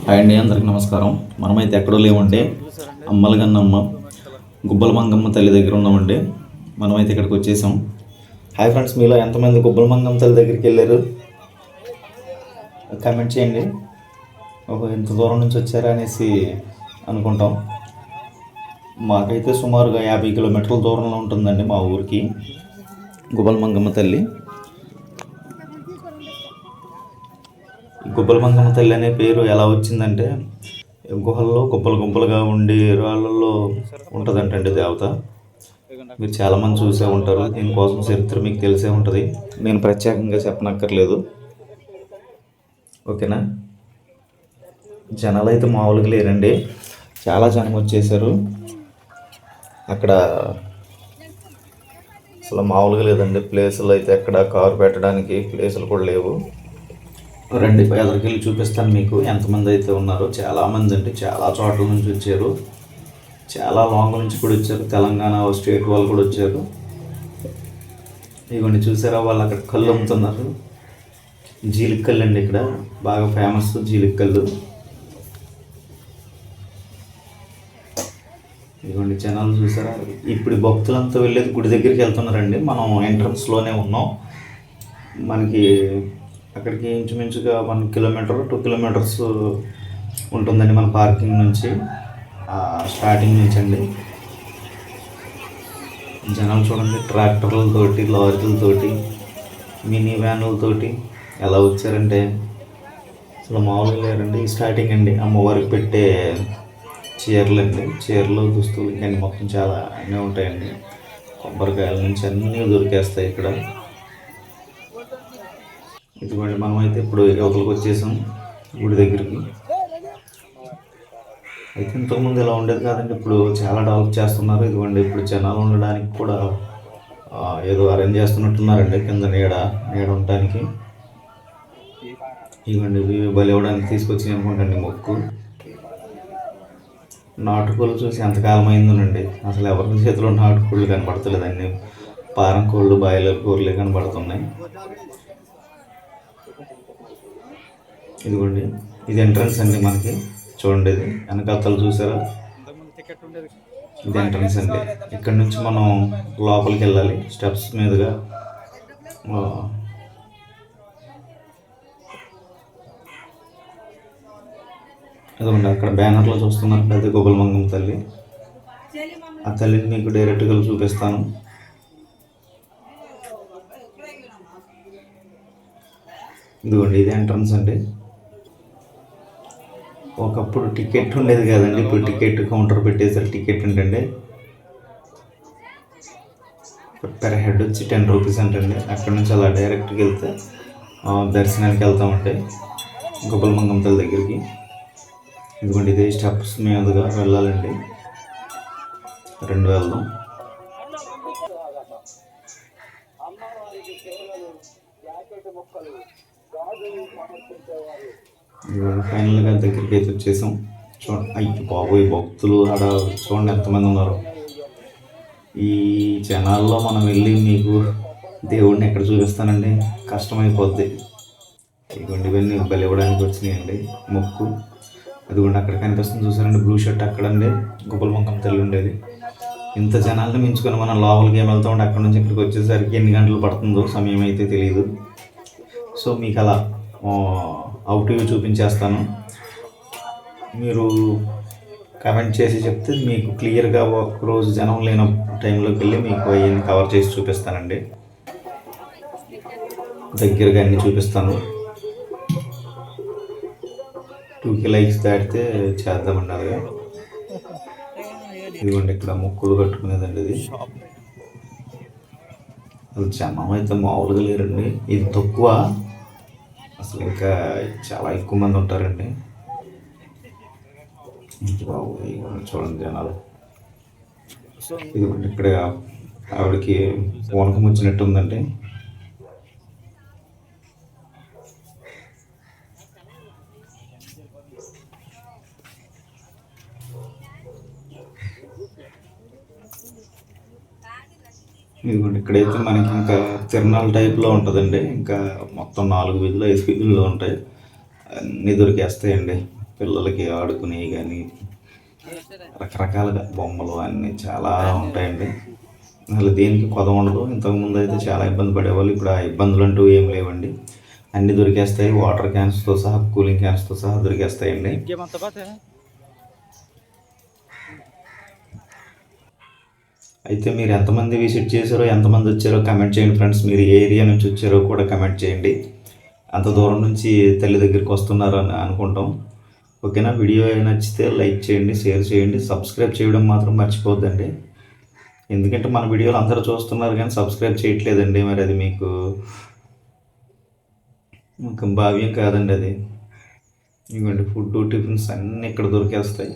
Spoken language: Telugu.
హాయ్ అండి, అందరికి నమస్కారం. మనమైతే ఎక్కడో లేవండి, అమ్మలగన్నమ్మ గుబ్బల మంగమ్మ తల్లి దగ్గర ఉన్నామండి. మనమైతే ఇక్కడికి వచ్చేసాం. హాయ్ ఫ్రెండ్స్, మీలో ఎంతమంది గుబ్బల మంగమ్మ తల్లి దగ్గరికి వెళ్ళారు కామెంట్ చేయండి. ఎంత దూరం నుంచి వచ్చారా అనేసి అనుకుంటాం. మాకైతే సుమారుగా 50 కిలోమీటర్ల దూరంలో ఉంటుందండి మా ఊరికి గుబ్బల మంగమ్మ తల్లి. గుబ్బల మంగమ్మ తల్లి అనే పేరు ఎలా వచ్చిందంటే, గుహల్లో గుబ్బలు గుంపలుగా ఉండి రాళ్ళల్లో ఉంటుందంటండి దేవత. మీరు చాలామంది చూసే ఉంటారు. దీనికోసం చరిత్ర మీకు తెలిసే ఉంటుంది, నేను ప్రత్యేకంగా చెప్పనక్కర్లేదు. ఓకేనా. జనాలు అయితే మామూలుగా లేరండి, చాలా జనం వచ్చేసారు. అక్కడ అసలు మామూలుగా లేదండి, ప్లేసులు అయితే ఎక్కడ కారు పెట్టడానికి ప్లేసులు కూడా లేవు. రండి, ఎదురుకి వెళ్ళి చూపిస్తాను మీకు ఎంతమంది అయితే ఉన్నారో. చాలామంది అండి, చాలా చోట్ల నుంచి వచ్చారు, చాలా లాంగ్ నుంచి కూడా వచ్చారు. తెలంగాణ స్టేట్ వాళ్ళు కూడా వచ్చారు. ఇవన్నీ చూసారా, వాళ్ళు అక్కడ కళ్ళు అమ్ముతున్నారు. జీలికల్లు అండి, ఇక్కడ బాగా ఫేమస్ జీలికల్లు. ఇవన్నీ జనాలు చూసారా. ఇప్పుడు భక్తులంతా వెళ్ళేది గుడి దగ్గరికి వెళ్తున్నారండి. మనం ఎంట్రన్స్లోనే ఉన్నాం. మనకి అక్కడికి ఇంచుమించుగా 1 కిలోమీటర్ 2 కిలోమీటర్స్ ఉంటుందండి మన పార్కింగ్ నుంచి, స్టార్టింగ్ నుంచి అండి. జనాలు చూడండి, ట్రాక్టర్లతోటి, లారీలతోటి, మినీ వ్యాన్లతోటి ఎలా వచ్చారంటే అసలు మామూలుగా లేరండి. స్టార్టింగ్ అండి, అమ్మవారికి పెట్టే చీరలు అండి, చీరలు, దుస్తులు ఇంకండి మొత్తం చాలా అన్నీ ఉంటాయండి. కొబ్బరికాయల నుంచి అన్నీ దొరికేస్తాయి ఇక్కడ. ఇదిగోండి, మనమైతే ఇప్పుడు యువతలకు వచ్చేసాం గుడి దగ్గరికి. అయితే ఇంతకుముందు ఇలా ఉండేది కాదండి, ఇప్పుడు చాలా డెవలప్ చేస్తున్నారు. ఇదిగోండి, ఇప్పుడు జనాలు ఉండడానికి కూడా ఏదో అరేంజ్ చేస్తున్నట్టున్నారండి, కింద నీడ ఉండటానికి. ఇదిగోండి, బలి ఇవ్వడానికి తీసుకొచ్చి అనుకుంటండి మొక్కు. నాటుకోళ్ళు చూసి ఎంతకాలం అయిందోనండి, అసలు ఎవరి చేతిలో నాటుకోళ్ళు కనపడతలేదు. అన్నీ పారం కోళ్ళు, బాయిలర్ కూరలే కనపడుతున్నాయి. ఇదిగోండి, ఇది ఎంట్రన్స్ అండి మనకి. చూడండి, ఇది వెనకాతలు చూసారా, ఇది ఎంట్రన్స్ అండి. ఇక్కడ నుంచి మనం లోపలికి వెళ్ళాలి స్టెప్స్ మీదుగా. అదిగోండి, అక్కడ బ్యానర్లో చూస్తున్నారు, పెద్ద గుబ్బల మంగమ్మ తల్లి. ఆ తల్లిని మీకు డైరెక్ట్గా చూపిస్తాను. ఇదిగోండి, ఇది ఎంట్రన్స్ అండి. ఒకప్పుడు టికెట్ ఉండేది కదండి, ఇప్పుడు టికెట్ కౌంటర్ పెట్టేసారు. టికెట్ ఏంటండి, పర్ హెడ్ వచ్చి 10 రూపీస్ అంటండి. అక్కడ నుంచి అలా డైరెక్ట్గా వెళ్తే దర్శనానికి వెళ్తామంటే గుబ్బల మంగమ్మ తల్లి దగ్గరికి. ఇదిగోండి, ఇదే స్టెప్స్ మీదుగా వెళ్ళాలండి. 2 వెళ్దాం. ఫైనల్గా దగ్గరికి అయితే వచ్చేసాం. చూడండి, అయ్యి బాబోయ్, భక్తులు ఆడ చూడండి ఎంతమంది ఉన్నారు. ఈ జనాల్లో మనం వెళ్ళి మీకు దేవుడిని ఎక్కడ చూపిస్తానండి, కష్టమైపోద్ది. ఇదిగోండి, ఇవన్నీ బలి ఇవ్వడానికి వచ్చినాయండి మొక్కు. అదిగోండి, అక్కడ కనిపిస్తుంది చూసారండి, బ్లూ షర్ట్, అక్కడండి గుబ్బల మంగమ్మ తల్లి ఉండేది. ఇంత జనాలను మించుకొని మనం లోపలికి ఏం వెళ్తామంటే అక్కడ నుంచి ఇక్కడికి వచ్చేసరికి ఎన్ని గంటలు పడుతుందో సమయం అయితే తెలియదు. సో మీకు అలా అవుట్ వ్యూ చూపించేస్తాను. మీరు కామెంట్ చేసి చెప్తే మీకు క్లియర్గా ఒకరోజు జనం లేని టైంలోకి వెళ్ళి మీకు అవన్నీ కవర్ చేసి చూపిస్తానండి. దగ్గరగా అన్నీ చూపిస్తాను. 2K లైక్స్ దాటితే చేద్దామండి అలాగా. ఇదిగోండి, ఇక్కడ మొక్కులు కట్టుకునేదండి ఇది. అసలు జనం అయితే మామూలుగా లేరండి, ఇది తక్కువ. అసలు ఇంకా చాలా ఎక్కువ మంది ఉంటారండి. బాబు, చూడండి జనాలు. ఇదిగోండి, ఇక్కడ ఆవిడకి పూనకం వచ్చినట్టు ఉందండి. ఇదిగోండి, ఇక్కడైతే మనకి ఇంకా తిరునాళ్ళ టైప్లో ఉంటుందండి. ఇంకా మొత్తం 4 వీధులు 5 వీధుల్లో ఉంటాయి, అన్నీ దొరికేస్తాయండి. పిల్లలకి ఆడుకునేవి కానీ రకరకాలుగా బొమ్మలు అన్నీ చాలా ఉంటాయండి. అసలు దేనికి కొద ఉండదు. ఇంతకుముందు అయితే చాలా ఇబ్బంది పడేవాళ్ళు. ఇప్పుడు ఆ ఇబ్బందులు అంటూ ఏం లేవండి. అన్నీ దొరికేస్తాయి. వాటర్ క్యాన్స్తో సహా, కూలింగ్ క్యాన్స్తో సహా దొరికేస్తాయండి. అయితే మీరు ఎంతమంది విజిట్ చేశారో, ఎంతమంది వచ్చారో కమెంట్ చేయండి ఫ్రెండ్స్. మీరు ఏ ఏరియా నుంచి వచ్చారో కూడా కమెంట్ చేయండి. అంత దూరం నుంచి తల్లి దగ్గరికి వస్తున్నారు అని అనుకుంటాం. ఓకేనా? వీడియో నచ్చితే లైక్ చేయండి, షేర్ చేయండి, సబ్స్క్రైబ్ చేయడం మాత్రం మర్చిపోద్దండి. ఎందుకంటే మన వీడియోలు అందరూ చూస్తున్నారు కానీ సబ్స్క్రైబ్ చేయట్లేదండి. మరి అది మీకు భావ్యం కాదండి అది. ఇవ్వండి ఫుడ్ టిఫిన్స్ అన్నీ ఇక్కడ దొరికేస్తాయి.